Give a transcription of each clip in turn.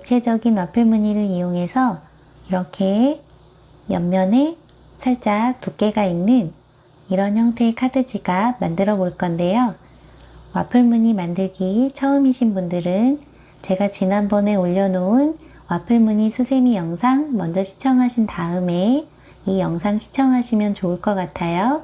입체적인 와플 무늬를 이용해서 이렇게 옆면에 살짝 두께가 있는 이런 형태의 카드 지갑 만들어 볼 건데요. 와플 무늬 만들기 처음이신 분들은 제가 지난번에 올려놓은 와플 무늬 수세미 영상 먼저 시청하신 다음에 이 영상 시청하시면 좋을 것 같아요.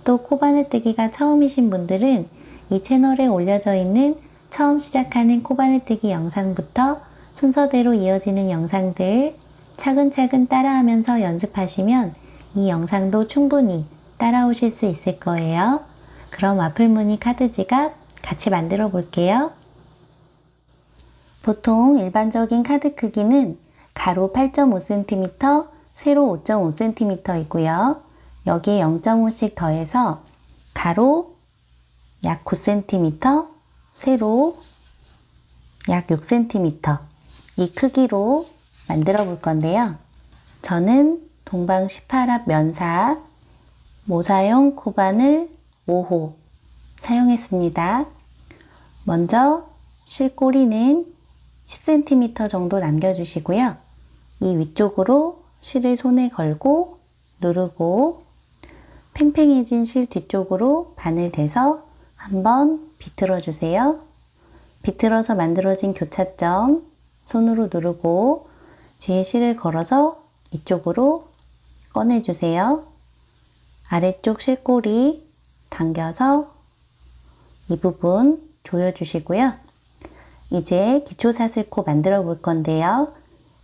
또 코바늘뜨기가 처음이신 분들은 이 채널에 올려져 있는 처음 시작하는 코바늘뜨기 영상부터 순서대로 이어지는 영상들 차근차근 따라하면서 연습하시면 이 영상도 충분히 따라오실 수 있을 거예요. 그럼 와플 무늬 카드 지갑 같이 만들어 볼게요. 보통 일반적인 카드 크기는 가로 8.5cm, 세로 5.5cm이고요. 여기에 0.5씩 더해서 가로 약 9cm, 세로 약 6cm 이 크기로 만들어 볼 건데요. 저는 동방 18합 면사 모사용 코바늘 5호 사용했습니다. 먼저 실꼬리는 10cm 정도 남겨주시고요. 이 위쪽으로 실을 손에 걸고 누르고 팽팽해진 실 뒤쪽으로 바늘 대서 한번 비틀어 주세요. 비틀어서 만들어진 교차점 손으로 누르고 뒤에 실을 걸어서 이쪽으로 꺼내주세요. 아래쪽 실꼬리 당겨서 이 부분 조여주시고요. 이제 기초 사슬코 만들어 볼 건데요.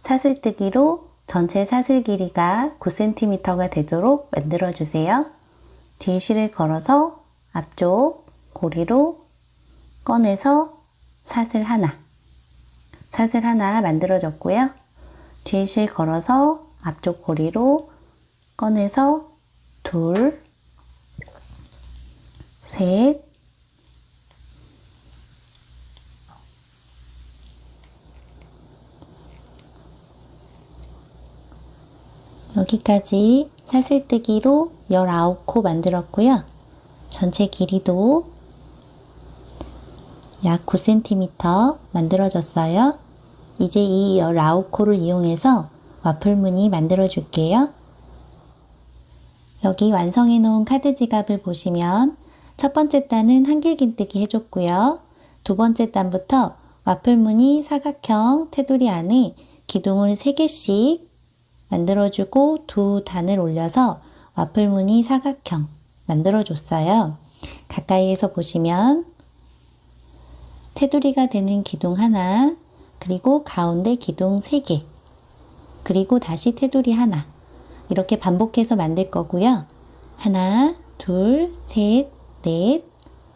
사슬뜨기로 전체 사슬 길이가 9cm가 되도록 만들어 주세요. 뒤에 실을 걸어서 앞쪽 고리로 꺼내서 사슬 하나 만들어졌고요. 뒤에 실 걸어서 앞쪽 고리로 꺼내서 둘, 셋, 여기까지 사슬뜨기로 19코 만들었고요. 전체 길이도 약 9cm 만들어졌어요. 이제 이 19코를 이용해서 와플 무늬 만들어 줄게요. 여기 완성해 놓은 카드 지갑을 보시면 첫 번째 단은 한길긴뜨기 해줬고요. 두 번째 단부터 와플 무늬 사각형 테두리 안에 기둥을 3개씩 만들어주고 두 단을 올려서 와플 무늬 사각형 만들어줬어요. 가까이에서 보시면 테두리가 되는 기둥 하나, 그리고 가운데 기둥 3개, 그리고 다시 테두리 하나 이렇게 반복해서 만들 거고요. 하나, 둘, 셋, 넷,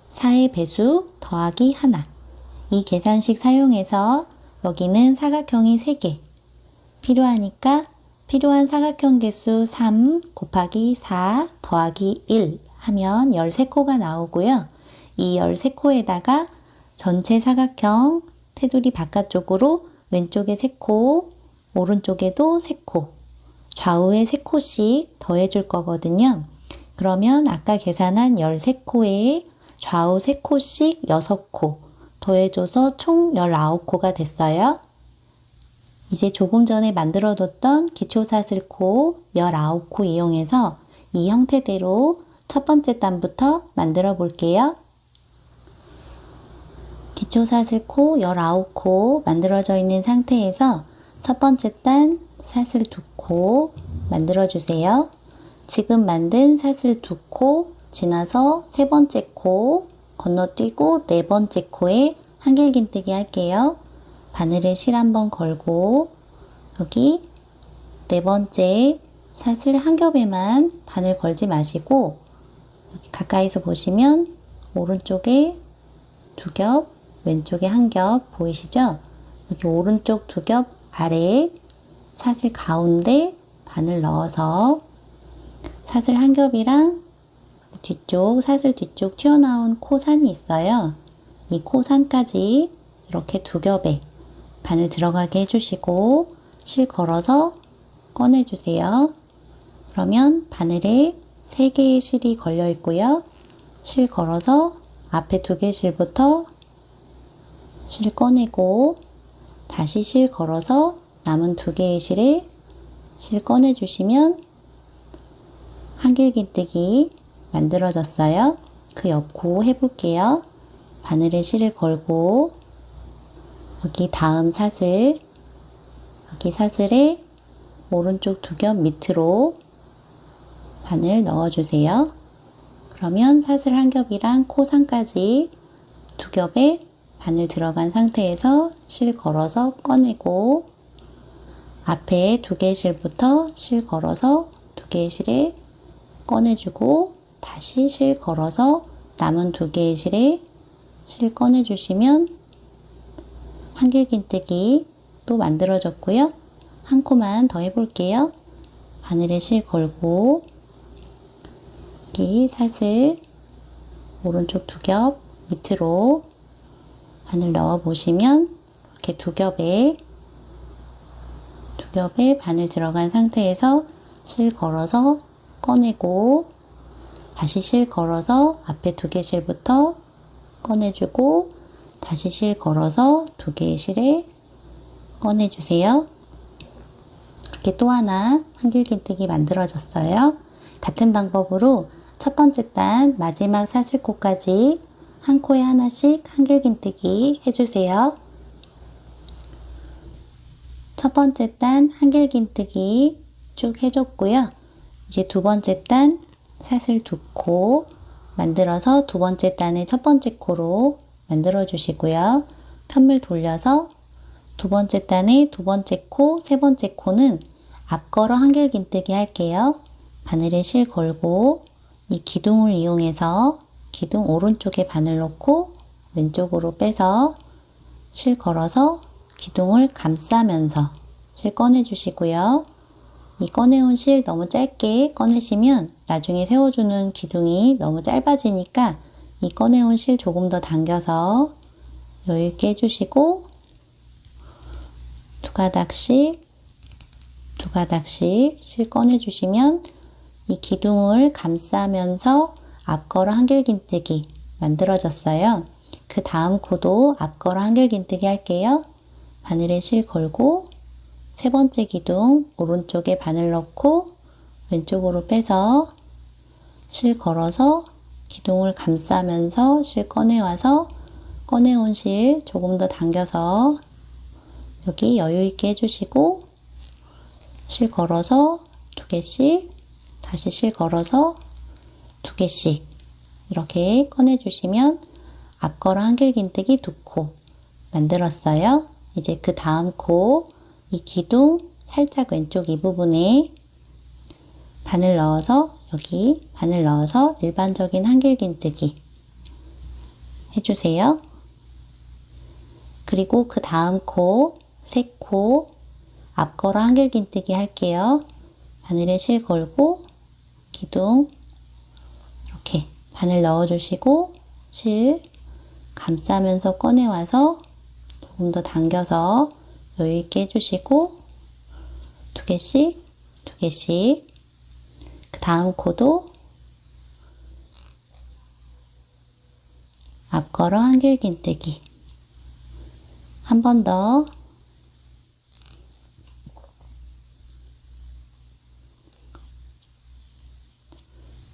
4의 배수 더하기 하나 이 계산식 사용해서 여기는 사각형이 3개 필요하니까 필요한 사각형 개수 3 곱하기 4 더하기 1 하면 13코가 나오고요. 이 13코에다가 전체 사각형 테두리 바깥쪽으로 왼쪽에 3코, 오른쪽에도 3코, 좌우에 3코씩 더해줄 거거든요. 그러면 아까 계산한 13코에 좌우 3코씩 6코 더해줘서 총 19코가 됐어요. 이제 조금 전에 만들어뒀던 기초사슬코 19코 이용해서 이 형태대로 첫 번째 단부터 만들어 볼게요. 기초사슬코 19코 만들어져 있는 상태에서 첫 번째 단 사슬 2코 만들어 주세요. 지금 만든 사슬 2코 지나서 세 번째 코 건너뛰고 네 번째 코에 한길긴뜨기 할게요. 바늘에 실 한번 걸고 여기 네 번째 사슬 한 겹에만 바늘 걸지 마시고 여기 가까이서 보시면 오른쪽에 2겹, 왼쪽에 1겹 보이시죠? 여기 오른쪽 2겹 아래에 사슬 가운데 바늘 넣어서 사슬 한 겹이랑 뒤쪽 사슬 뒤쪽 튀어나온 코산이 있어요. 이 코산까지 이렇게 2겹에 바늘 들어가게 해주시고 실 걸어서 꺼내주세요. 그러면 바늘에 3개의 실이 걸려 있고요. 실 걸어서 앞에 2개 실부터 실 꺼내고 다시 실 걸어서 남은 2개의 실에 실 꺼내주시면 한길긴뜨기 만들어졌어요. 그 옆코 해볼게요. 바늘에 실을 걸고 여기 다음 사슬, 여기 사슬에 오른쪽 2겹 밑으로 바늘 넣어주세요. 그러면 사슬 1겹이랑 코상까지 2겹에 바늘 들어간 상태에서 실 걸어서 꺼내고 앞에 2개의 실부터 실 걸어서 2개의 실에 꺼내주고 다시 실 걸어서 남은 2개의 실에 실 꺼내주시면 한길긴뜨기 또 만들어졌고요. 한 코만 더 해볼게요. 바늘에 실 걸고 여기 사슬 오른쪽 2겹 밑으로 바늘 넣어 보시면 이렇게 2겹에 바늘 들어간 상태에서 실 걸어서 꺼내고 다시 실 걸어서 앞에 2개 실부터 꺼내주고 다시 실 걸어서 2개의 실에 꺼내주세요. 이렇게 또 하나 한길긴뜨기 만들어졌어요. 같은 방법으로 첫 번째 단 마지막 사슬코까지 한 코에 하나씩 한길긴뜨기 해주세요. 첫 번째 단 한길긴뜨기 쭉 해줬고요. 이제 두 번째 단 사슬 2코 만들어서 두 번째 단의 첫 번째 코로 만들어 주시고요. 편물 돌려서 두 번째 단의 두 번째 코, 세 번째 코는 앞걸어 한길긴뜨기 할게요. 바늘에 실 걸고 이 기둥을 이용해서 기둥 오른쪽에 바늘 넣고 왼쪽으로 빼서 실 걸어서 기둥을 감싸면서 실 꺼내 주시고요. 이 꺼내온 실 너무 짧게 꺼내시면 나중에 세워주는 기둥이 너무 짧아지니까 이 꺼내온 실 조금 더 당겨서 여유있게 해주시고 두 가닥씩 실 꺼내주시면 이 기둥을 감싸면서 앞걸어 한길긴뜨기 만들어졌어요. 그 다음 코도 앞걸어 한길긴뜨기 할게요. 바늘에 실 걸고 세 번째 기둥 오른쪽에 바늘 넣고 왼쪽으로 빼서 실 걸어서 기둥을 감싸면서 실 꺼내와서 꺼내온 실 조금 더 당겨서 여기 여유있게 해주시고 실 걸어서 2개씩 다시 실 걸어서 2개씩 이렇게 꺼내주시면 앞걸어 한길긴뜨기 2코 만들었어요. 이제 그 다음 코 이 기둥 살짝 왼쪽 이 부분에 바늘 넣어서 여기 바늘 넣어서 일반적인 한길긴뜨기 해주세요. 그리고 그 다음 코, 세 코 앞걸어 한길긴뜨기 할게요. 바늘에 실 걸고 기둥 이렇게 바늘 넣어주시고 실 감싸면서 꺼내와서 조금 더 당겨서 여유있게 해주시고 2개씩 그 다음 코도 앞걸어 한길긴뜨기 한 번 더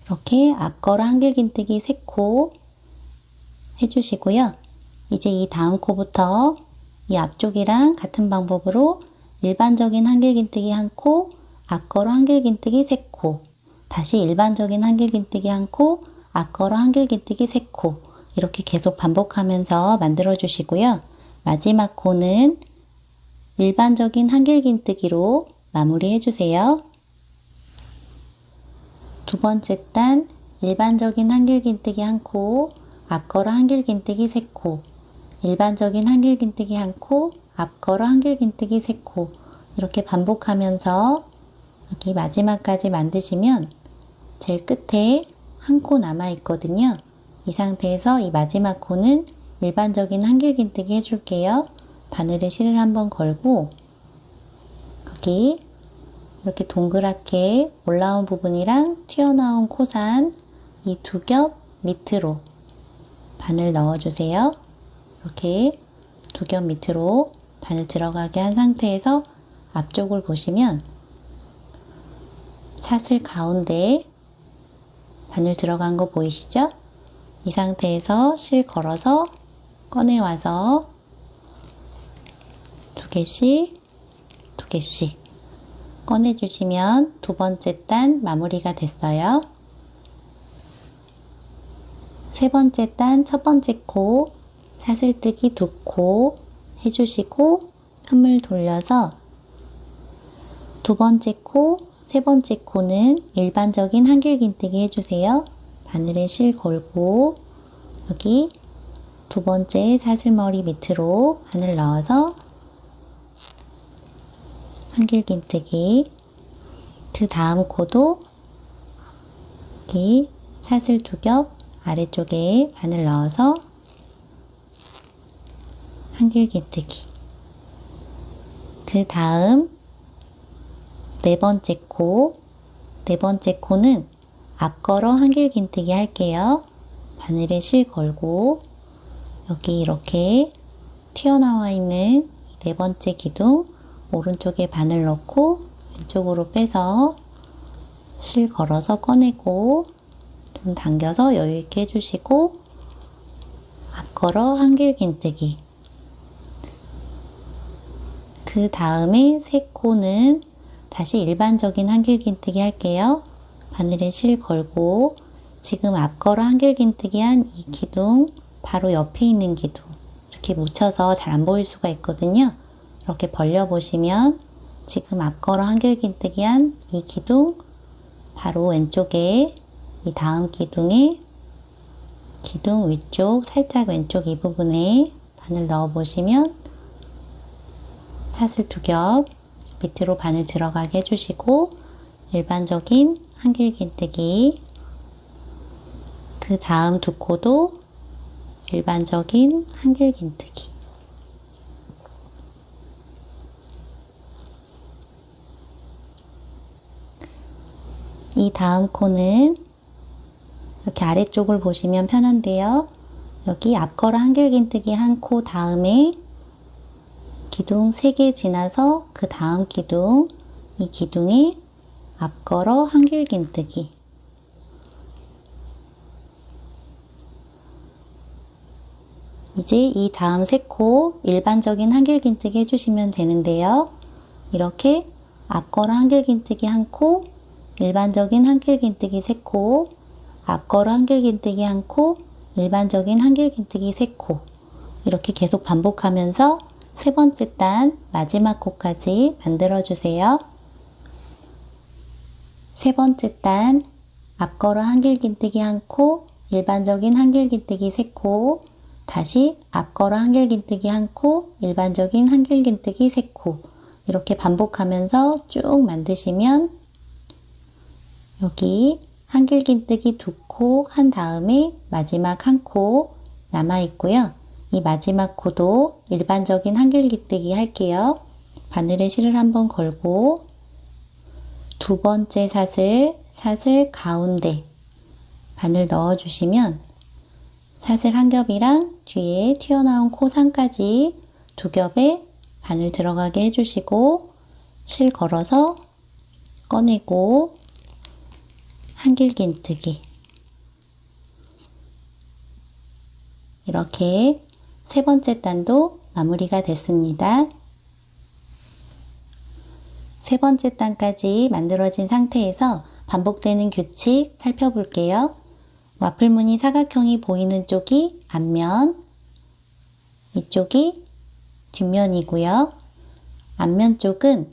이렇게 앞걸어 한길긴뜨기 3코 해주시고요. 이제 이 다음 코부터 이 앞쪽이랑 같은 방법으로 일반적인 한길긴뜨기 1코, 앞걸어 한길긴뜨기 3코, 다시 일반적인 한길긴뜨기 1코, 앞걸어 한길긴뜨기 3코 이렇게 계속 반복하면서 만들어 주시고요. 마지막 코는 일반적인 한길긴뜨기로 마무리해 주세요. 두 번째 단 일반적인 한길긴뜨기 1코, 앞걸어 한길긴뜨기 3코, 일반적인 한길긴뜨기 1코, 앞걸어 한길긴뜨기 3코 이렇게 반복하면서 여기 마지막까지 만드시면 제일 끝에 한 코 남아 있거든요. 이 상태에서 이 마지막 코는 일반적인 한길긴뜨기 해줄게요. 바늘에 실을 한번 걸고 여기 이렇게 동그랗게 올라온 부분이랑 튀어나온 코산 이 2겹 밑으로 바늘 넣어주세요. 이렇게 2겹 밑으로 바늘 들어가게 한 상태에서 앞쪽을 보시면 사슬 가운데 바늘 들어간 거 보이시죠? 이 상태에서 실 걸어서 꺼내와서 두 개씩 꺼내주시면 두 번째 단 마무리가 됐어요. 세 번째 단 첫 번째 코 사슬뜨기 2코 해주시고 편물 돌려서 두 번째 코, 세 번째 코는 일반적인 한길긴뜨기 해주세요. 바늘에 실 걸고 여기 두 번째 사슬머리 밑으로 바늘 넣어서 한길긴뜨기. 그 다음 코도 여기 사슬 2겹 아래쪽에 바늘 넣어서 한길긴뜨기. 그 다음 네 번째 코는 앞걸어 한길긴뜨기 할게요. 바늘에 실 걸고 여기 이렇게 튀어나와 있는 네 번째 기둥 오른쪽에 바늘 넣고 왼쪽으로 빼서 실 걸어서 꺼내고 좀 당겨서 여유 있게 해주시고 앞걸어 한길긴뜨기. 그 다음에 세 코는 다시 일반적인 한길긴뜨기 할게요. 바늘에 실 걸고 지금 앞걸어 한길긴뜨기 한 이 기둥 바로 옆에 있는 기둥 이렇게 묻혀서 잘 안 보일 수가 있거든요. 이렇게 벌려보시면 지금 앞걸어 한길긴뜨기 한 이 기둥 바로 왼쪽에 이 다음 기둥에 기둥 위쪽 살짝 왼쪽 이 부분에 바늘 넣어보시면 사슬 2겹 밑으로 바늘 들어가게 해주시고 일반적인 한길긴뜨기. 그 다음 두 코도 일반적인 한길긴뜨기. 이 다음 코는 이렇게 아래쪽을 보시면 편한데요. 여기 앞걸어 한길긴뜨기 한 코 다음에 기둥 3개 지나서 그 다음 기둥, 이 기둥에 앞걸어 한길긴뜨기. 이제 이 다음 3코 일반적인 한길긴뜨기 해주시면 되는데요. 이렇게 앞걸어 한길긴뜨기 한 코, 일반적인 한길긴뜨기 3코, 앞걸어 한길긴뜨기 한 코, 일반적인 한길긴뜨기 3코 이렇게 계속 반복하면서 세 번째 단 마지막 코까지 만들어 주세요. 세 번째 단 앞걸어 한길긴뜨기 한 코, 일반적인 한길긴뜨기 3코, 다시 앞걸어 한길긴뜨기 한 코, 일반적인 한길긴뜨기 3코 이렇게 반복하면서 쭉 만드시면 여기 한길긴뜨기 2코 한 다음에 마지막 한 코 남아 있고요. 이 마지막 코도 일반적인 한길긴뜨기 할게요. 바늘에 실을 한번 걸고 두 번째 사슬 가운데 바늘 넣어주시면 사슬 한 겹이랑 뒤에 튀어나온 코상까지 2겹에 바늘 들어가게 해주시고 실 걸어서 꺼내고 한길긴뜨기. 이렇게 세 번째 단도 마무리가 됐습니다. 세 번째 단까지 만들어진 상태에서 반복되는 규칙 살펴볼게요. 와플무늬 사각형이 보이는 쪽이 앞면, 이쪽이 뒷면이고요. 앞면 쪽은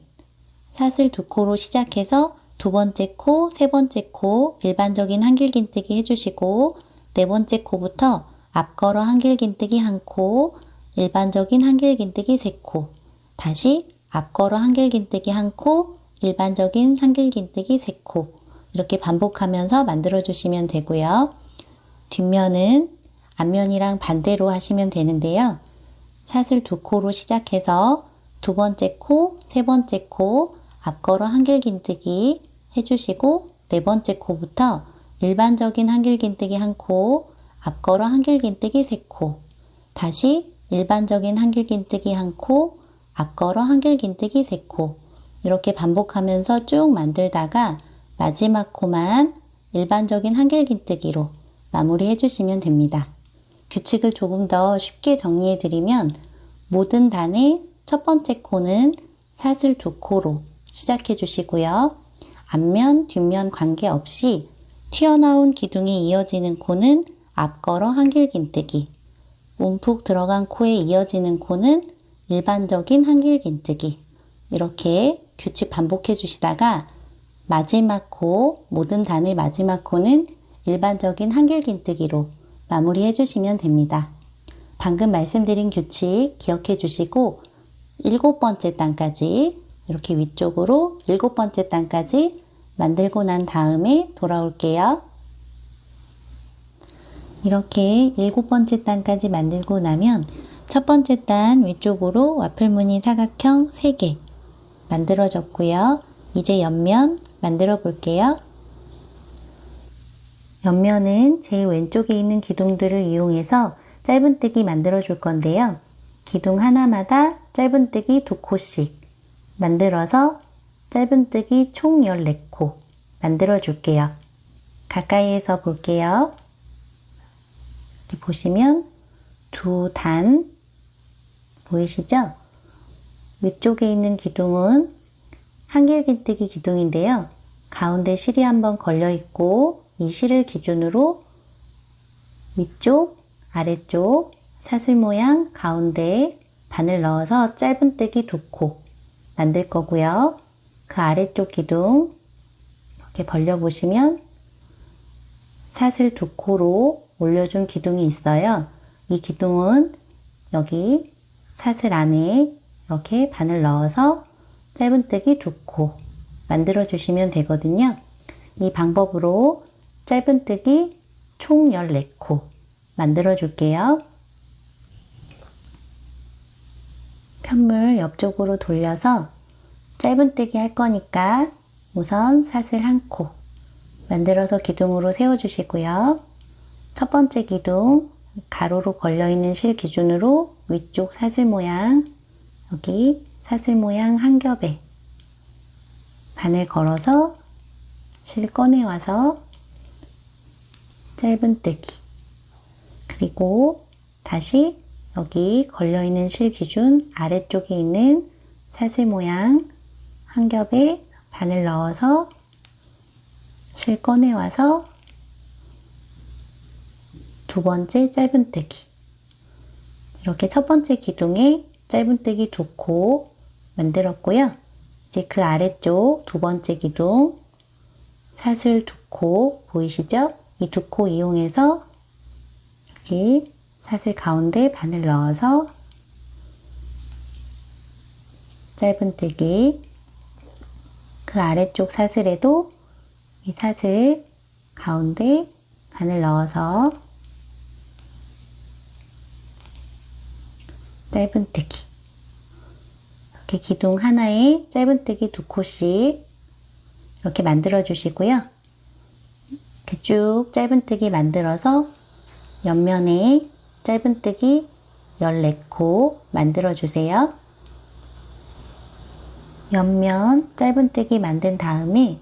사슬 2코로 시작해서 두 번째 코, 세 번째 코 일반적인 한길긴뜨기 해주시고 네 번째 코부터 앞걸어 한길긴뜨기 한 코, 일반적인 한길긴뜨기 3코, 다시 앞걸어 한길긴뜨기 한 코, 일반적인 한길긴뜨기 3코 이렇게 반복하면서 만들어 주시면 되고요. 뒷면은 앞면이랑 반대로 하시면 되는데요. 사슬 2코로 시작해서 두 번째 코, 세 번째 코 앞걸어 한길긴뜨기 해주시고 네 번째 코부터 일반적인 한길긴뜨기 한 코, 앞걸어 한길긴뜨기 3코, 다시 일반적인 한길긴뜨기 한 코, 앞걸어 한길긴뜨기 3코 이렇게 반복하면서 쭉 만들다가 마지막 코만 일반적인 한길긴뜨기로 마무리해 주시면 됩니다. 규칙을 조금 더 쉽게 정리해 드리면 모든 단의 첫 번째 코는 사슬 2코로 시작해 주시고요. 앞면, 뒷면 관계없이 튀어나온 기둥이 이어지는 코는 앞걸어 한길긴뜨기, 움푹 들어간 코에 이어지는 코는 일반적인 한길긴뜨기 이렇게 규칙 반복해 주시다가 마지막 코, 모든 단의 마지막 코는 일반적인 한길긴뜨기로 마무리해 주시면 됩니다. 방금 말씀드린 규칙 기억해 주시고 7번째 단까지 이렇게 위쪽으로 7번째 단까지 만들고 난 다음에 돌아올게요. 이렇게 7번째 단까지 만들고 나면 첫 번째 단 위쪽으로 와플 무늬 사각형 3개 만들어졌고요. 이제 옆면 만들어 볼게요. 옆면은 제일 왼쪽에 있는 기둥들을 이용해서 짧은뜨기 만들어 줄 건데요. 기둥 하나마다 짧은뜨기 2코씩 만들어서 짧은뜨기 총 14코 만들어 줄게요. 가까이에서 볼게요. 이렇게 보시면 2단 보이시죠? 위쪽에 있는 기둥은 한길긴뜨기 기둥인데요. 가운데 실이 한번 걸려 있고 이 실을 기준으로 위쪽, 아래쪽 사슬 모양 가운데 바늘 넣어서 짧은뜨기 2코 만들 거고요. 그 아래쪽 기둥 이렇게 벌려 보시면 사슬 2코로 올려준 기둥이 있어요. 이 기둥은 여기 사슬 안에 이렇게 바늘 넣어서 짧은뜨기 2코 만들어 주시면 되거든요. 이 방법으로 짧은뜨기 총 14코 만들어 줄게요. 편물 옆쪽으로 돌려서 짧은뜨기 할 거니까 우선 사슬 1코 만들어서 기둥으로 세워 주시고요. 첫 번째 기둥 가로로 걸려 있는 실 기준으로 위쪽 사슬 모양 여기 사슬 모양 한 겹에 바늘 걸어서 실 꺼내 와서 짧은뜨기 그리고 다시 여기 걸려 있는 실 기준 아래쪽에 있는 사슬 모양 한 겹에 바늘 넣어서 실 꺼내 와서 두 번째 짧은뜨기 이렇게 첫 번째 기둥에 짧은뜨기 2코 만들었고요. 이제 그 아래쪽 두 번째 기둥 사슬 2코 보이시죠? 이 2코 이용해서 여기 사슬 가운데 바늘 넣어서 짧은뜨기 그 아래쪽 사슬에도 이 사슬 가운데 바늘 넣어서 짧은뜨기 이렇게 기둥 하나에 짧은뜨기 2코씩 이렇게 만들어 주시고요. 이렇게 쭉 짧은뜨기 만들어서 옆면에 짧은뜨기 14코 만들어 주세요. 옆면 짧은뜨기 만든 다음에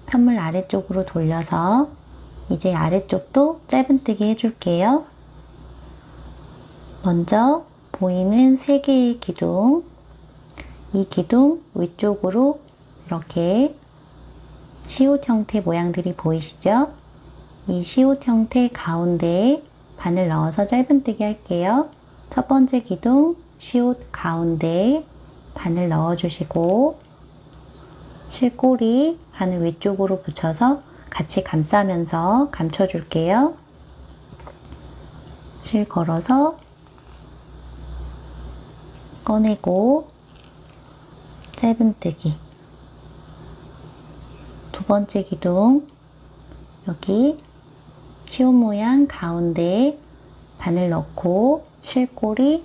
편물 아래쪽으로 돌려서 이제 아래쪽도 짧은뜨기 해줄게요. 먼저 보이는 3개의 기둥, 이 기둥 위쪽으로 이렇게 시옷 형태 모양들이 보이시죠? 이 시옷 형태 가운데에 바늘 넣어서 짧은뜨기 할게요. 첫 번째 기둥 시옷 가운데에 바늘 넣어주시고 실꼬리 바늘 위쪽으로 붙여서 같이 감싸면서 감춰줄게요. 실 걸어서 꺼내고 짧은뜨기 두 번째 기둥 여기 시옷 모양 가운데에 바늘 넣고 실꼬리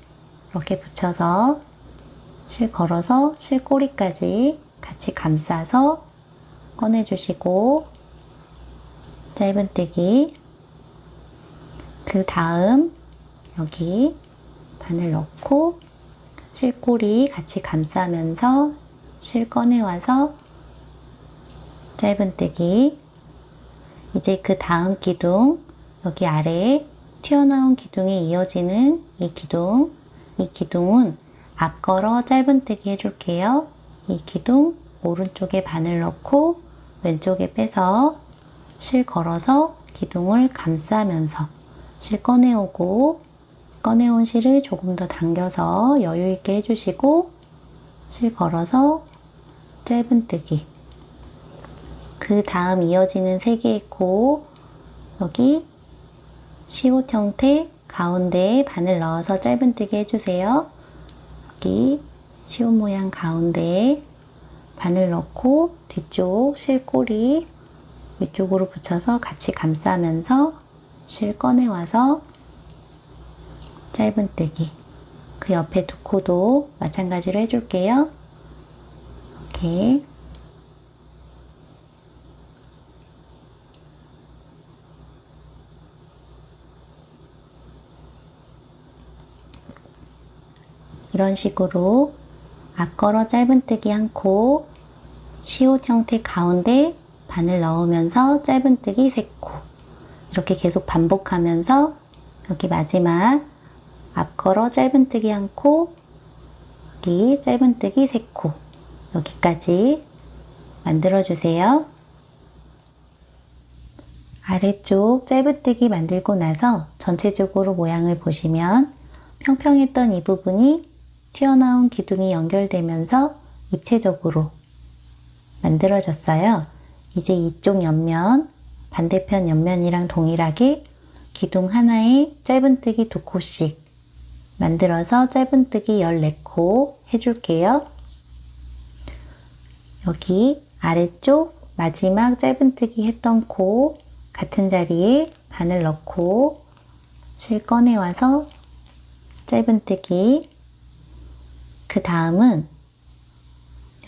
이렇게 붙여서 실 걸어서 실꼬리까지 같이 감싸서 꺼내주시고 짧은뜨기 그 다음 여기 바늘 넣고 실꼬리 같이 감싸면서 실 꺼내와서 짧은뜨기. 이제 그 다음 기둥, 여기 아래에 튀어나온 기둥에 이어지는 이 기둥은 앞걸어 짧은뜨기 해줄게요. 이 기둥 오른쪽에 바늘 넣고 왼쪽에 빼서 실 걸어서 기둥을 감싸면서 실 꺼내오고, 꺼내온 실을 조금 더 당겨서 여유 있게 해주시고 실 걸어서 짧은뜨기. 그 다음 이어지는 3개의 코, 여기 시옷 형태 가운데에 바늘 넣어서 짧은뜨기 해주세요. 여기 시옷 모양 가운데에 바늘 넣고 뒤쪽 실꼬리 위쪽으로 붙여서 같이 감싸면서 실 꺼내와서 짧은뜨기. 그 옆에 두 코도 마찬가지로 해줄게요. 이렇게. 이런 식으로 앞걸어 짧은뜨기 한 코, 시옷 형태 가운데 바늘 넣으면서 짧은뜨기 3코. 이렇게 계속 반복하면서 여기 마지막 앞걸어 짧은뜨기 한 코, 여기 짧은뜨기 3코. 여기까지 만들어주세요. 아래쪽 짧은뜨기 만들고 나서 전체적으로 모양을 보시면 평평했던 이 부분이 튀어나온 기둥이 연결되면서 입체적으로 만들어졌어요. 이제 이쪽 옆면, 반대편 옆면이랑 동일하게 기둥 하나에 짧은뜨기 2코씩 만들어서 짧은뜨기 14코 해줄게요. 여기 아래쪽 마지막 짧은뜨기 했던 코 같은 자리에 바늘 넣고 실 꺼내와서 짧은뜨기. 그 다음은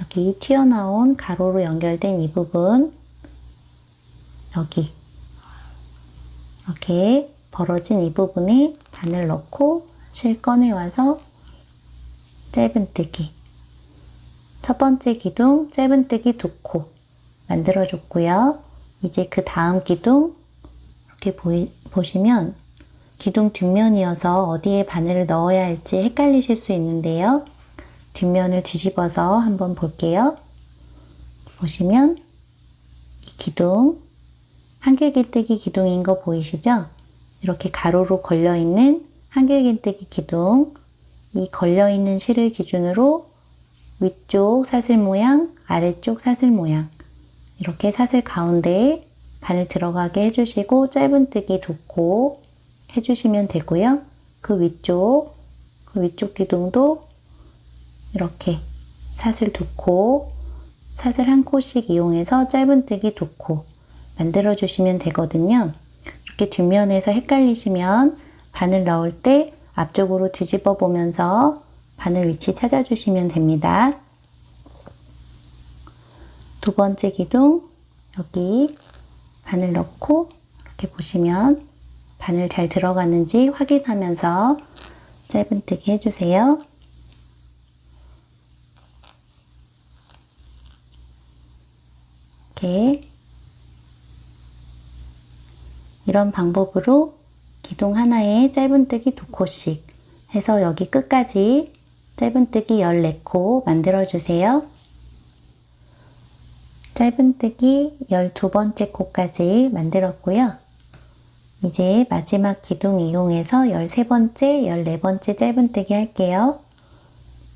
여기 튀어나온 가로로 연결된 이 부분, 여기 이렇게 벌어진 이 부분에 바늘 넣고 실 꺼내와서 짧은뜨기. 첫 번째 기둥 짧은뜨기 2코 만들어줬고요. 이제 그 다음 기둥 이렇게 보시면 기둥 뒷면이어서 어디에 바늘을 넣어야 할지 헷갈리실 수 있는데요. 뒷면을 뒤집어서 한번 볼게요. 보시면 이 기둥, 한길긴뜨기 기둥인 거 보이시죠? 이렇게 가로로 걸려있는 한길긴뜨기 기둥, 이 걸려있는 실을 기준으로 위쪽 사슬 모양, 아래쪽 사슬 모양, 이렇게 사슬 가운데에 바늘 들어가게 해주시고 짧은뜨기 2코 해주시면 되고요. 그 위쪽 기둥도 이렇게 사슬 2코, 사슬 1코씩 이용해서 짧은뜨기 2코 만들어 주시면 되거든요. 이렇게 뒷면에서 헷갈리시면 바늘 넣을 때 앞쪽으로 뒤집어 보면서 바늘 위치 찾아주시면 됩니다. 두 번째 기둥 여기 바늘 넣고 이렇게 보시면 바늘 잘 들어가는지 확인하면서 짧은뜨기 해주세요. 이렇게 이런 방법으로 기둥 하나에 짧은뜨기 2코씩 해서 여기 끝까지 짧은뜨기 14코 만들어주세요. 짧은뜨기 12번째 코까지 만들었고요. 이제 마지막 기둥 이용해서 13번째, 14번째 짧은뜨기 할게요.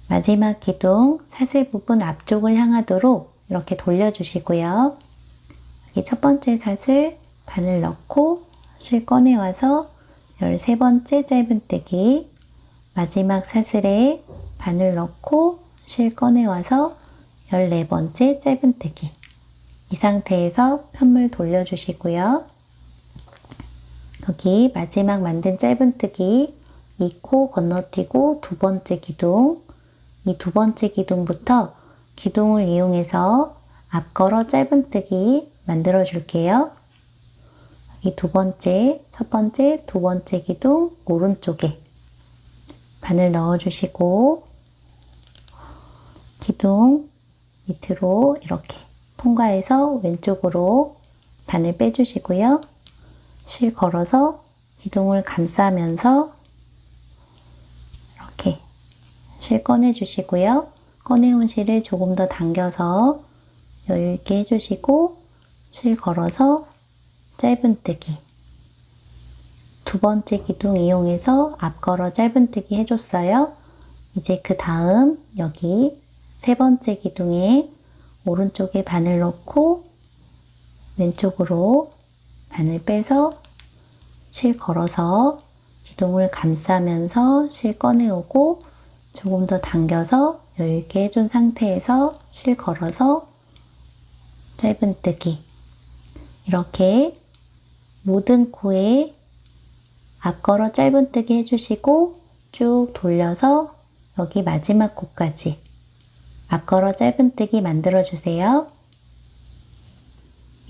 마지막 기둥 사슬 부분 앞쪽을 향하도록 이렇게 돌려주시고요. 여기 첫 번째 사슬 바늘 넣고 실 꺼내와서 13번째 짧은뜨기, 마지막 사슬에 바늘 넣고 실 꺼내와서 14번째 짧은뜨기. 이 상태에서 편물 돌려주시고요. 여기 마지막 만든 짧은뜨기 2코 건너뛰고 두 번째 기둥, 이 두 번째 기둥부터 기둥을 이용해서 앞걸어 짧은뜨기 만들어 줄게요. 이 첫 번째, 두 번째 기둥 오른쪽에 바늘 넣어 주시고 기둥 밑으로 이렇게 통과해서 왼쪽으로 바늘 빼주시고요. 실 걸어서 기둥을 감싸면서 이렇게 실 꺼내주시고요. 꺼내온 실을 조금 더 당겨서 여유있게 해주시고 실 걸어서 짧은뜨기 두 번째 기둥 이용해서 앞걸어 짧은뜨기 해줬어요. 이제 그 다음 여기 세 번째 기둥에 오른쪽에 바늘 넣고 왼쪽으로 바늘 빼서 실 걸어서 기둥을 감싸면서 실 꺼내오고 조금 더 당겨서 여유있게 해준 상태에서 실 걸어서 짧은뜨기 이렇게 모든 코에 앞걸어 짧은뜨기 해주시고 쭉 돌려서 여기 마지막 코까지 앞걸어 짧은뜨기 만들어주세요.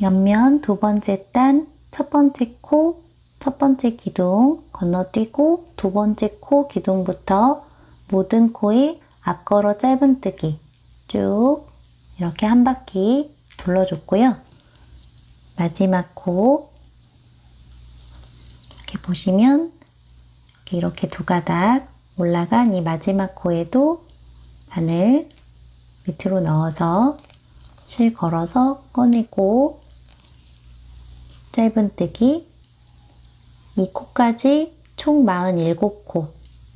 옆면 두 번째 단, 첫 번째 코, 첫 번째 기둥 건너뛰고 두 번째 코 기둥부터 모든 코에 앞걸어 짧은뜨기 쭉 이렇게 한 바퀴 둘러줬고요. 마지막 코 이렇게 보시면 이렇게 두 가닥 올라간 이 마지막 코에도 바늘 밑으로 넣어서 실 걸어서 꺼내고 짧은뜨기 이 코까지 총 47코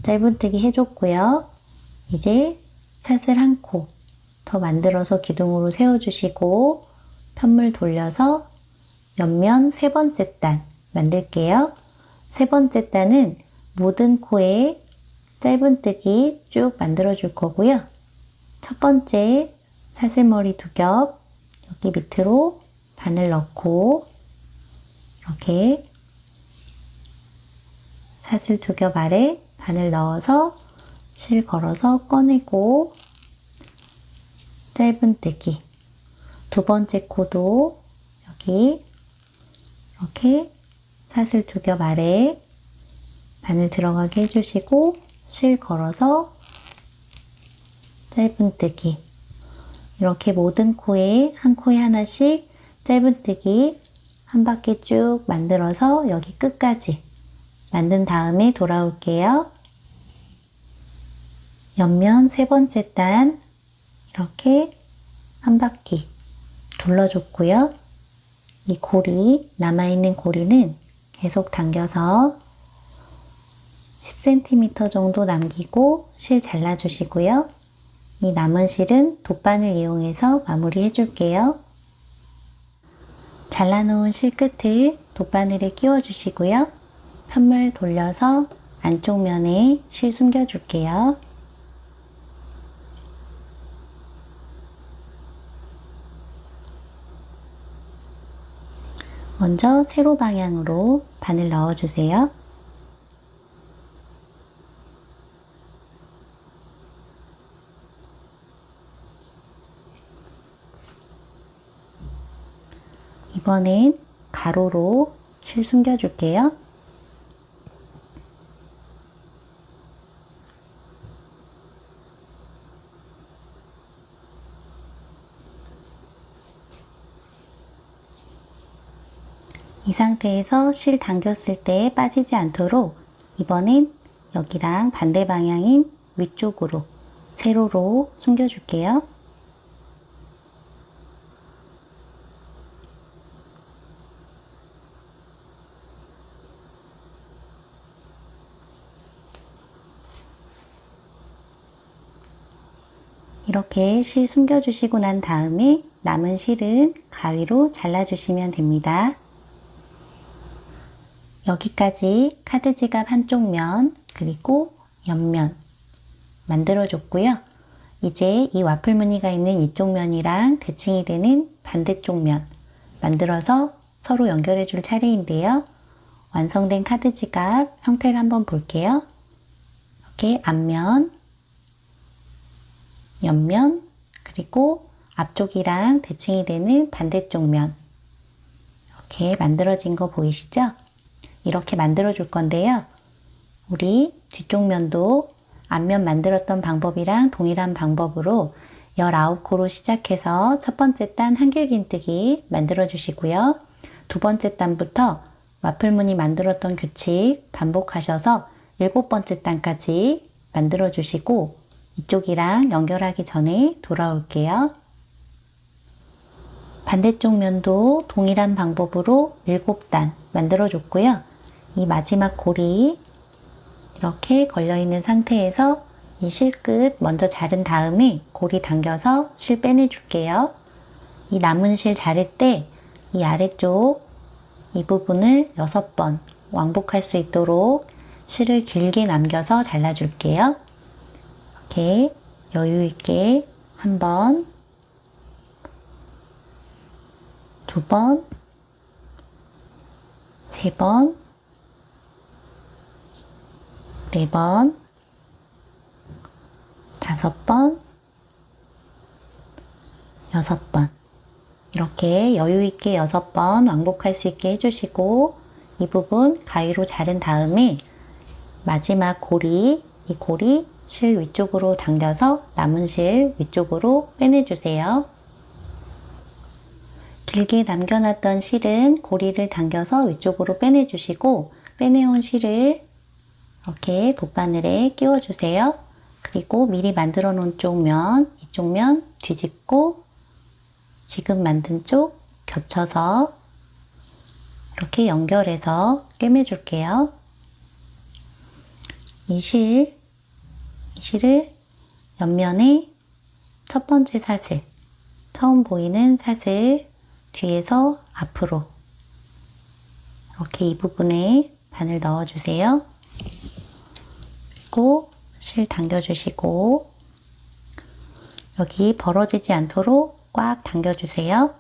짧은뜨기 해줬고요. 이제 사슬 한 코 더 만들어서 기둥으로 세워주시고 편물 돌려서 옆면 세 번째 단 만들게요. 세 번째 단은 모든 코에 짧은뜨기 쭉 만들어 줄 거고요. 첫 번째 사슬머리 두 겹 여기 밑으로 바늘 넣고 이렇게 사슬 두 겹 아래 바늘 넣어서 실 걸어서 꺼내고 짧은뜨기 두 번째 코도 여기 이렇게 사슬 두 겹 아래 바늘 들어가게 해주시고 실 걸어서 짧은뜨기 이렇게 모든 코에 한 코에 하나씩 짧은뜨기 한 바퀴 쭉 만들어서 여기 끝까지 만든 다음에 돌아올게요. 옆면 세 번째 단 이렇게 한 바퀴 둘러줬고요. 이 고리, 남아있는 고리는 계속 당겨서 10cm 정도 남기고 실 잘라주시고요. 이 남은 실은 돗바늘 이용해서 마무리 해줄게요. 잘라놓은 실 끝을 돗바늘에 끼워주시고요. 편물 돌려서 안쪽 면에 실 숨겨줄게요. 먼저 세로 방향으로 바늘 넣어주세요. 이번엔 가로로 실 숨겨줄게요. 이 상태에서 실 당겼을 때 빠지지 않도록 이번엔 여기랑 반대 방향인 위쪽으로 세로로 숨겨줄게요. 이렇게 실 숨겨주시고 난 다음에 남은 실은 가위로 잘라주시면 됩니다. 여기까지 카드 지갑 한쪽 면 그리고 옆면 만들어줬고요. 이제 이 와플 무늬가 있는 이쪽 면이랑 대칭이 되는 반대쪽 면 만들어서 서로 연결해 줄 차례인데요. 완성된 카드 지갑 형태를 한번 볼게요. 이렇게 앞면, 옆면, 그리고 앞쪽이랑 대칭이 되는 반대쪽 면 이렇게 만들어진 거 보이시죠? 이렇게 만들어 줄 건데요. 우리 뒤쪽 면도 앞면 만들었던 방법이랑 동일한 방법으로 19코로 시작해서 첫 번째 단 한길긴뜨기 만들어 주시고요. 두 번째 단부터 와플무늬 만들었던 규칙 반복하셔서 7번째 단까지 만들어 주시고 이쪽이랑 연결하기 전에 돌아올게요. 반대쪽 면도 동일한 방법으로 7단 만들어 줬고요. 이 마지막 고리 이렇게 걸려있는 상태에서 이 실끝 먼저 자른 다음에 고리 당겨서 실 빼내 줄게요. 이 남은 실 자를 때 이 아래쪽 이 부분을 6번 왕복할 수 있도록 실을 길게 남겨서 잘라 줄게요. 이렇게 여유 있게 한 번, 두 번, 세 번, 네 번, 5번, 6번 이렇게 여유있게 6번 왕복할 수 있게 해주시고 이 부분 가위로 자른 다음에 마지막 고리, 이 고리 실 위쪽으로 당겨서 남은 실 위쪽으로 빼내주세요. 길게 남겨놨던 실은 고리를 당겨서 위쪽으로 빼내주시고 빼내온 실을 이렇게 돗바늘에 끼워주세요. 그리고 미리 만들어 놓은 이쪽 면 뒤집고 지금 만든 쪽 겹쳐서 이렇게 연결해서 꿰매줄게요. 이 실을 옆면에 첫 번째 사슬, 처음 보이는 사슬 뒤에서 앞으로 이렇게 이 부분에 바늘 넣어주세요. 그리고 실 당겨주시고 여기 벌어지지 않도록 꽉 당겨주세요.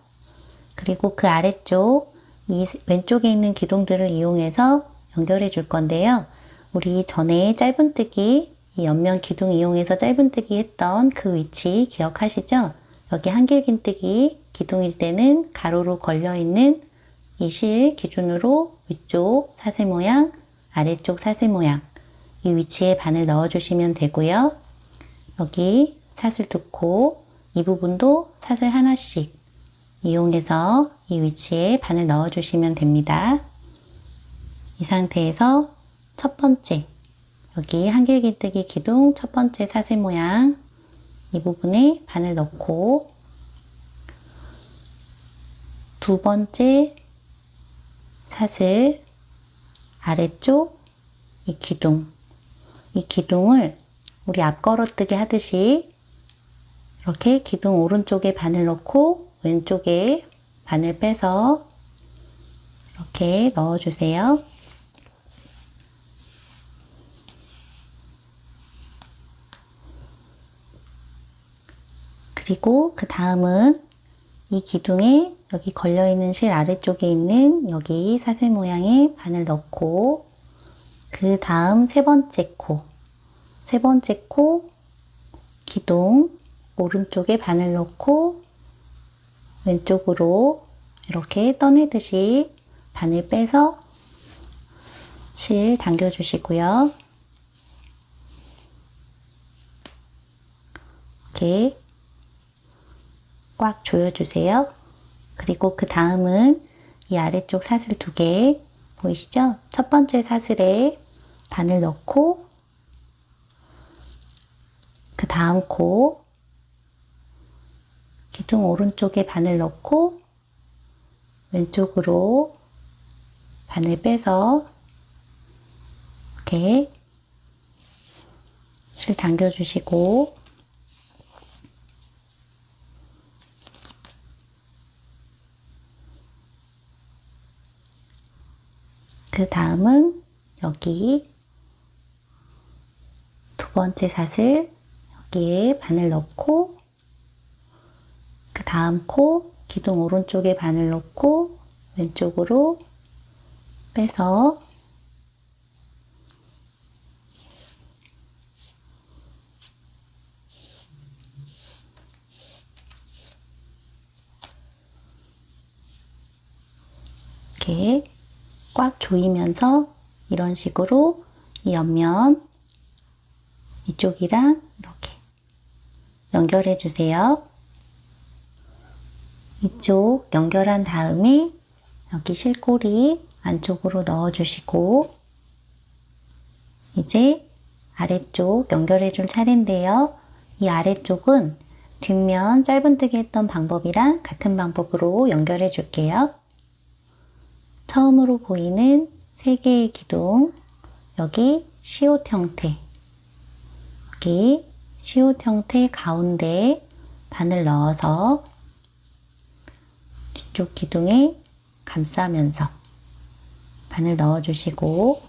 그리고 그 아래쪽 이 왼쪽에 있는 기둥들을 이용해서 연결해 줄 건데요. 우리 전에 짧은뜨기 이 옆면 기둥 이용해서 짧은뜨기 했던 그 위치 기억하시죠? 여기 한길긴뜨기 기둥일 때는 가로로 걸려있는 이 실 기준으로 위쪽 사슬 모양, 아래쪽 사슬 모양 이 위치에 바늘 넣어주시면 되고요. 여기 사슬 2코 이 부분도 사슬 하나씩 이용해서 이 위치에 바늘 넣어주시면 됩니다. 이 상태에서 첫 번째 여기 한길긴뜨기 기둥 첫 번째 사슬 모양 이 부분에 바늘 넣고 두 번째 사슬 아래쪽 이 기둥을 우리 앞걸어뜨기 하듯이 이렇게 기둥 오른쪽에 바늘 넣고 왼쪽에 바늘 빼서 이렇게 넣어주세요. 그리고 그 다음은 이 기둥에 여기 걸려있는 실 아래쪽에 있는 여기 사슬 모양의 바늘 넣고 그 다음 세 번째 코 기둥 오른쪽에 바늘 넣고 왼쪽으로 이렇게 떠내듯이 바늘 빼서 실 당겨주시고요. 이렇게 꽉 조여주세요. 그리고 그 다음은 이 아래쪽 사슬 2개 보이시죠? 첫 번째 사슬에 바늘 넣고 그 다음 코 기둥 오른쪽에 바늘 넣고 왼쪽으로 바늘 빼서 이렇게 실 당겨주시고 그 다음은 여기 두 번째 사슬 여기에 바늘 넣고 그 다음 코 기둥 오른쪽에 바늘 넣고 왼쪽으로 빼서 이렇게 꽉 조이면서 이런 식으로 이 옆면 이쪽이랑 이렇게 연결해 주세요. 이쪽 연결한 다음에 여기 실꼬리 안쪽으로 넣어 주시고 이제 아래쪽 연결해 줄 차례인데요. 이 아래쪽은 뒷면 짧은뜨기 했던 방법이랑 같은 방법으로 연결해 줄게요. 처음으로 보이는 3개의 기둥, 여기 시옷 형태, 여기 시옷 형태 가운데 바늘 넣어서 뒤쪽 기둥에 감싸면서 바늘 넣어주시고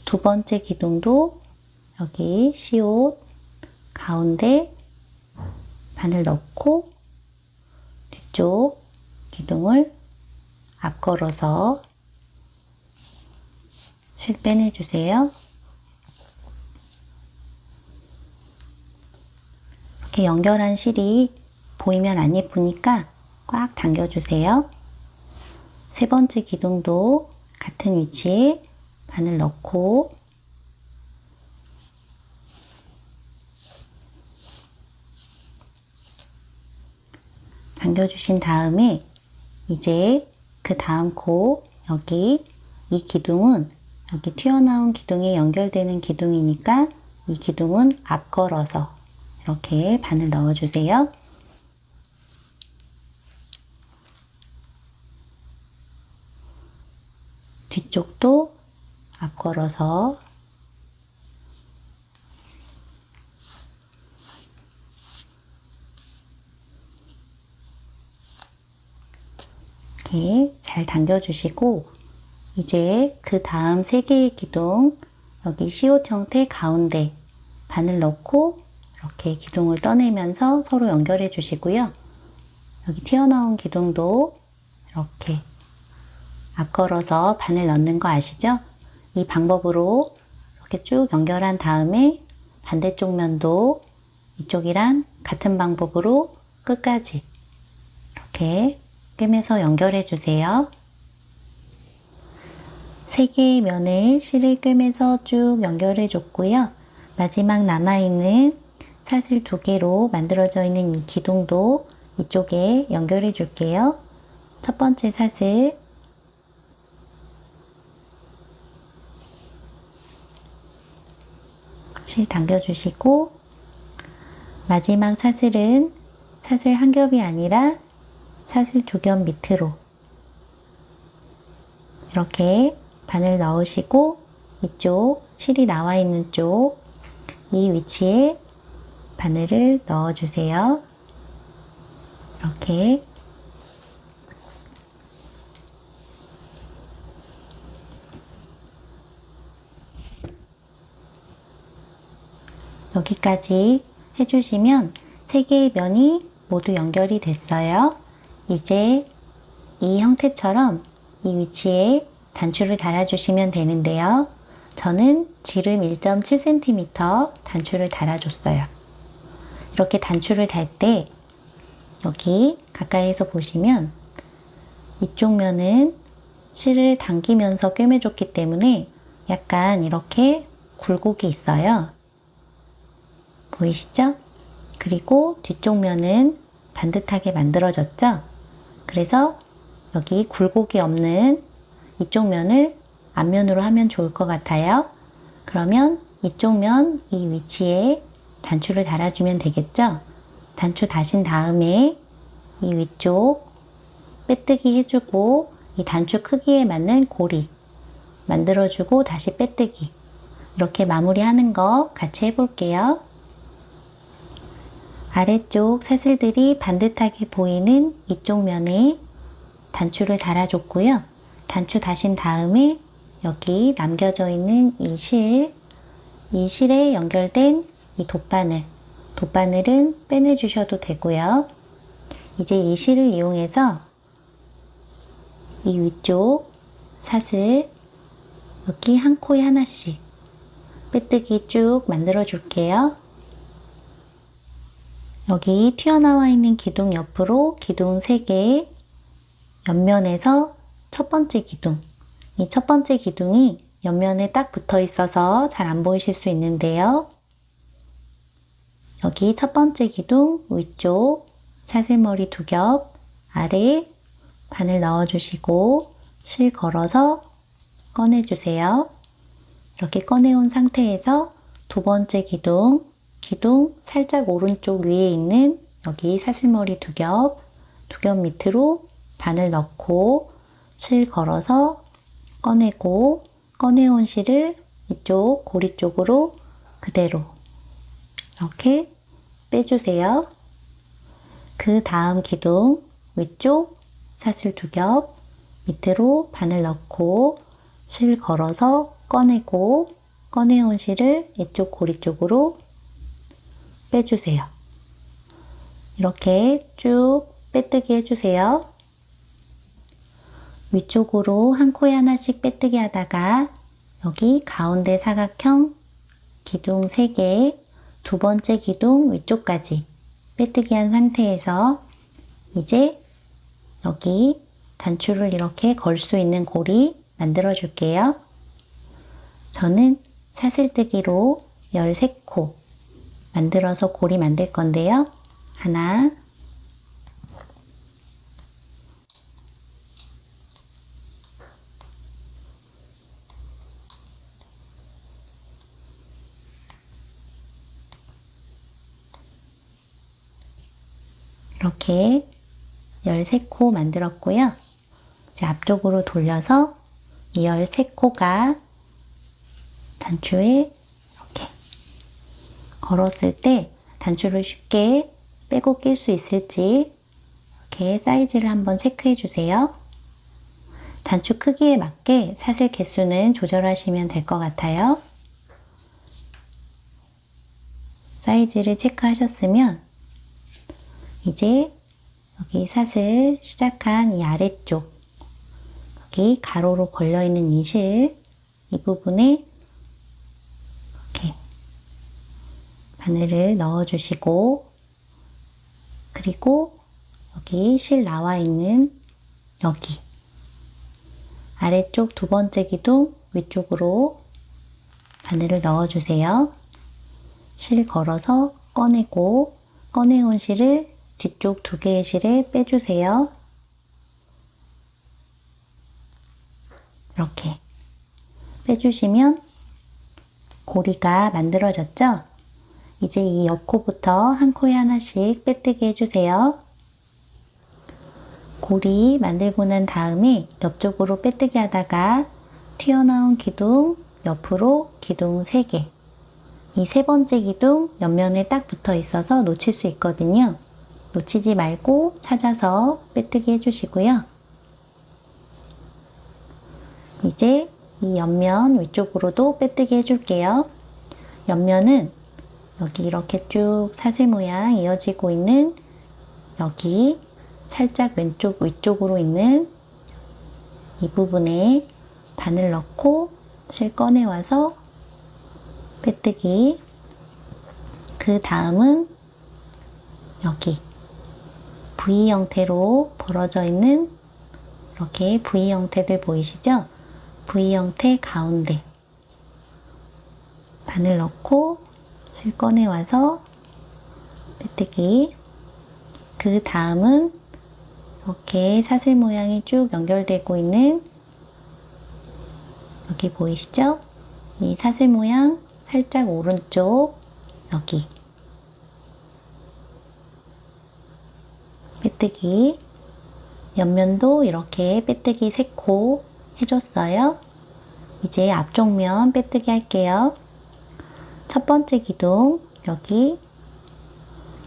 두 번째 기둥도 여기 시옷 가운데 바늘 넣고 뒤쪽 기둥을 앞걸어서 실 빼내주세요. 이렇게 연결한 실이 보이면 안 예쁘니까 꽉 당겨주세요. 세 번째 기둥도 같은 위치에 바늘 넣고 당겨주신 다음에 이제 그 다음 코 여기 이 기둥은 여기 튀어나온 기둥에 연결되는 기둥이니까 이 기둥은 앞걸어서 이렇게 바늘 넣어주세요. 뒤쪽도 앞걸어서 이렇게 잘 당겨주시고 이제 그 다음 3개의 기둥 여기 시옷 형태 가운데 바늘 넣고 이렇게 기둥을 떠내면서 서로 연결해 주시고요. 여기 튀어나온 기둥도 이렇게 앞걸어서 바늘 넣는 거 아시죠? 이 방법으로 이렇게 쭉 연결한 다음에 반대쪽 면도 이쪽이랑 같은 방법으로 끝까지 이렇게 꿰매서 연결해 주세요. 3개의 면을 실을 꿰매서 쭉 연결해 줬고요. 마지막 남아있는 사슬 2개로 만들어져 있는 이 기둥도 이쪽에 연결해 줄게요. 첫 번째 사슬 실 당겨주시고 마지막 사슬은 사슬 한 겹이 아니라 사슬 2겹 밑으로 이렇게 바늘 넣으시고 이쪽 실이 나와 있는 쪽 이 위치에 바늘을 넣어주세요. 이렇게 여기까지 해주시면 3개의 면이 모두 연결이 됐어요. 이제 이 형태처럼 이 위치에 단추를 달아주시면 되는데요. 저는 지름 1.7cm 단추를 달아줬어요. 이렇게 단추를 달 때 여기 가까이서 보시면 이쪽 면은 실을 당기면서 꿰매줬기 때문에 약간 이렇게 굴곡이 있어요. 보이시죠? 그리고 뒤쪽 면은 반듯하게 만들어졌죠? 그래서 여기 굴곡이 없는 이쪽 면을 앞면으로 하면 좋을 것 같아요. 그러면 이쪽 면 이 위치에 단추를 달아주면 되겠죠? 단추 다신 다음에 이 위쪽 빼뜨기 해주고 이 단추 크기에 맞는 고리 만들어주고 다시 빼뜨기 이렇게 마무리하는 거 같이 해볼게요. 아래쪽 사슬들이 반듯하게 보이는 이쪽 면에 단추를 달아줬고요. 단추 다신 다음에 여기 남겨져 있는 이 실에 연결된 이 돗바늘은 빼내주셔도 되고요. 이제 이 실을 이용해서 이 위쪽 사슬 여기 한 코에 하나씩 빼뜨기 쭉 만들어 줄게요. 여기 튀어나와 있는 기둥 옆으로 기둥 3개 옆면에서 첫 번째 기둥 이 첫 번째 기둥이 옆면에 딱 붙어 있어서 잘 안 보이실 수 있는데요. 여기 첫 번째 기둥 위쪽 사슬머리 2겹 아래 바늘 넣어주시고 실 걸어서 꺼내주세요. 이렇게 꺼내온 상태에서 두 번째 기둥 살짝 오른쪽 위에 있는 여기 사슬머리 2겹 밑으로 바늘 넣고 실 걸어서 꺼내고 꺼내온 실을 이쪽 고리 쪽으로 그대로 이렇게 빼주세요. 그 다음 기둥 위쪽 사슬 2겹 밑으로 바늘 넣고 실 걸어서 꺼내고 꺼내온 실을 이쪽 고리 쪽으로 빼주세요. 이렇게 쭉 빼뜨기 해주세요. 위쪽으로 한 코에 하나씩 빼뜨기 하다가 여기 가운데 사각형 기둥 3개 두 번째 기둥 위쪽까지 빼뜨기 한 상태에서 이제 여기 단추를 이렇게 걸 수 있는 고리 만들어 줄게요. 저는 사슬뜨기로 13코 만들어서 고리 만들 건데요. 하나, 이렇게 13코 만들었고요. 이제 앞쪽으로 돌려서 이 13코가 단추에 이렇게 걸었을 때 단추를 쉽게 빼고 낄 수 있을지 이렇게 사이즈를 한번 체크해 주세요. 단추 크기에 맞게 사슬 개수는 조절하시면 될 것 같아요. 사이즈를 체크하셨으면 이제 여기 사슬 시작한 이 아래쪽 여기 가로로 걸려있는 이 실 이 부분에 이렇게 바늘을 넣어주시고 그리고 여기 실 나와 있는 여기 아래쪽 두 번째 기둥 위쪽으로 바늘을 넣어주세요. 실 걸어서 꺼내고 꺼내온 실을 뒤쪽 2개의 실에 빼주세요. 이렇게 빼주시면 고리가 만들어졌죠? 이제 이 옆코부터 한 코에 하나씩 빼뜨기 해주세요. 고리 만들고 난 다음에 옆쪽으로 빼뜨기 하다가 튀어나온 기둥 옆으로 기둥 3개 이 세 번째 기둥 옆면에 딱 붙어 있어서 놓칠 수 있거든요. 놓치지 말고 찾아서 빼뜨기 해주시고요. 이제 이 옆면 위쪽으로도 빼뜨기 해줄게요. 옆면은 여기 이렇게 쭉 사슬 모양 이어지고 있는 여기 살짝 왼쪽 위쪽으로 있는 이 부분에 바늘 넣고 실 꺼내와서 빼뜨기. 그 다음은 여기 V 형태로 벌어져 있는 이렇게 V 형태들 보이시죠? V 형태 가운데 바늘 넣고 실 꺼내와서 빼뜨기. 그 다음은 이렇게 사슬 모양이 쭉 연결되고 있는 여기 보이시죠? 이 사슬 모양 살짝 오른쪽 여기 빼뜨기. 옆면도 이렇게 빼뜨기 3코 해줬어요. 이제 앞쪽 면 빼뜨기 할게요. 첫 번째 기둥 여기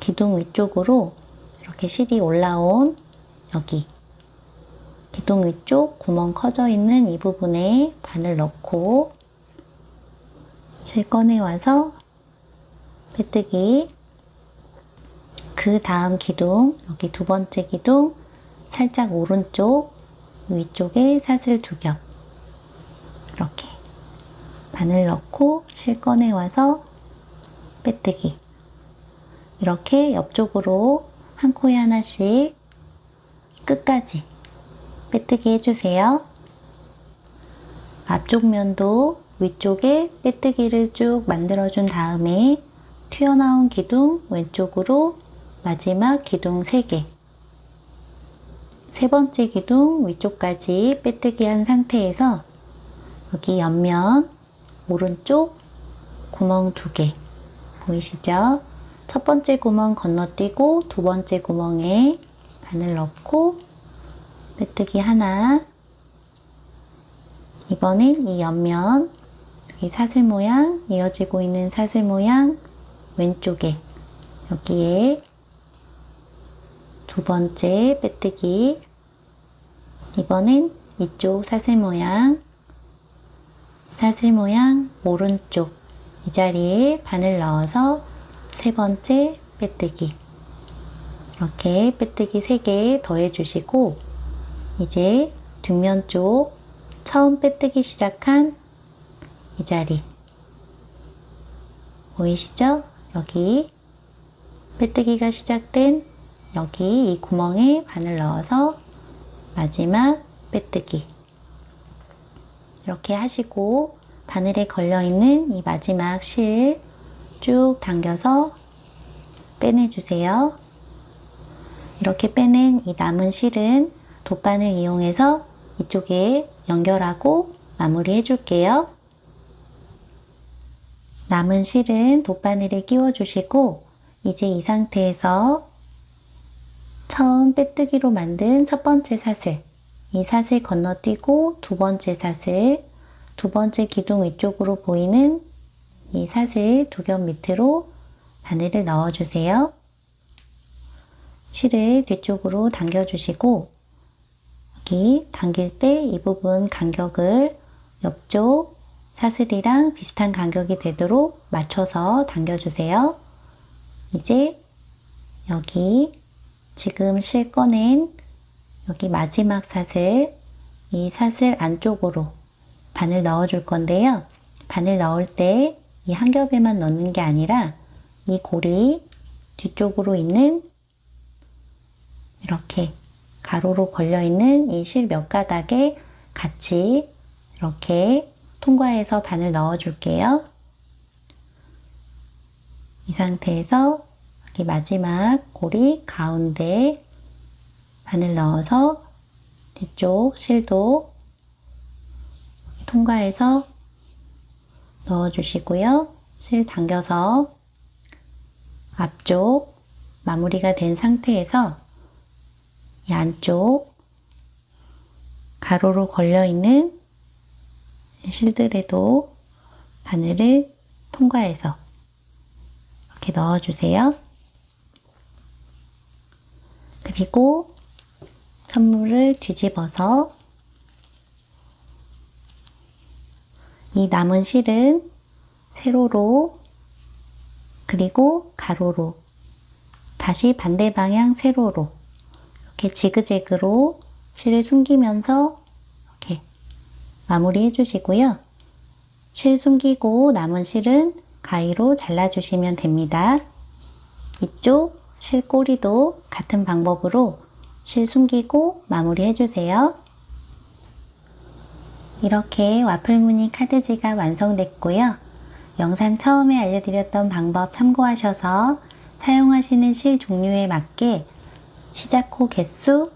기둥 위쪽으로 이렇게 실이 올라온 여기 기둥 위쪽 구멍 커져 있는 이 부분에 바늘 넣고 실 꺼내와서 빼뜨기. 그 다음 기둥 여기 두 번째 기둥 살짝 오른쪽 위쪽에 사슬 2겹 이렇게 바늘 넣고 실 꺼내와서 빼뜨기. 이렇게 옆쪽으로 한 코에 하나씩 끝까지 빼뜨기 해주세요. 앞쪽 면도 위쪽에 빼뜨기를 쭉 만들어준 다음에 튀어나온 기둥 왼쪽으로 마지막 기둥 3개, 세 번째 기둥 위쪽까지 빼뜨기 한 상태에서 여기 옆면 오른쪽 구멍 2개 보이시죠? 첫 번째 구멍 건너뛰고 두 번째 구멍에 바늘 넣고 빼뜨기 하나. 이번엔 이 옆면 여기 사슬 모양, 이어지고 있는 사슬 모양 왼쪽에 여기에 두 번째 빼뜨기. 이번엔 이쪽 사슬 모양 오른쪽 이 자리에 바늘 넣어서 세 번째 빼뜨기. 이렇게 빼뜨기 3개 더해 주시고 이제 뒷면 쪽 처음 빼뜨기 시작한 이 자리 보이시죠? 여기 빼뜨기가 시작된 여기 이 구멍에 바늘 넣어서 마지막 빼뜨기. 이렇게 하시고 바늘에 걸려있는 이 마지막 실 쭉 당겨서 빼내주세요. 이렇게 빼낸 이 남은 실은 돗바늘 이용해서 이쪽에 연결하고 마무리 해줄게요. 남은 실은 돗바늘에 끼워주시고 이제 이 상태에서 처음 빼뜨기로 만든 첫 번째 사슬, 이 사슬 건너뛰고 두 번째 사슬, 두 번째 기둥 위쪽으로 보이는 이 사슬 두 겹 밑으로 바늘을 넣어주세요. 실을 뒤쪽으로 당겨주시고 여기 당길 때 이 부분 간격을 옆쪽 사슬이랑 비슷한 간격이 되도록 맞춰서 당겨주세요. 이제 여기 지금 실 꺼낸 여기 마지막 사슬, 이 사슬 안쪽으로 바늘 넣어줄 건데요. 바늘 넣을 때 이 한 겹에만 넣는 게 아니라 이 고리 뒤쪽으로 있는 이렇게 가로로 걸려있는 이 실 몇 가닥에 같이 이렇게 통과해서 바늘 넣어줄게요. 이 상태에서 여기 마지막 고리 가운데 바늘 넣어서 뒤쪽 실도 통과해서 넣어주시고요. 실 당겨서 앞쪽 마무리가 된 상태에서 이 안쪽 가로로 걸려있는 실들에도 바늘을 통과해서 이렇게 넣어주세요. 그리고 선물을 뒤집어서 이 남은 실은 세로로 그리고 가로로 다시 반대 방향 세로로 이렇게 지그재그로 실을 숨기면서 이렇게 마무리 해주시고요. 실 숨기고 남은 실은 가위로 잘라주시면 됩니다. 이쪽 실 꼬리도 같은 방법으로 실 숨기고 마무리 해주세요. 이렇게 와플무늬 카드지가 완성됐고요. 영상 처음에 알려드렸던 방법 참고하셔서 사용하시는 실 종류에 맞게 시작호 개수,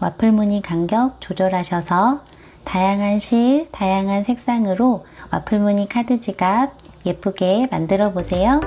와플무늬 간격 조절하셔서 다양한 실, 다양한 색상으로 와플무늬 카드 지갑 예쁘게 만들어 보세요.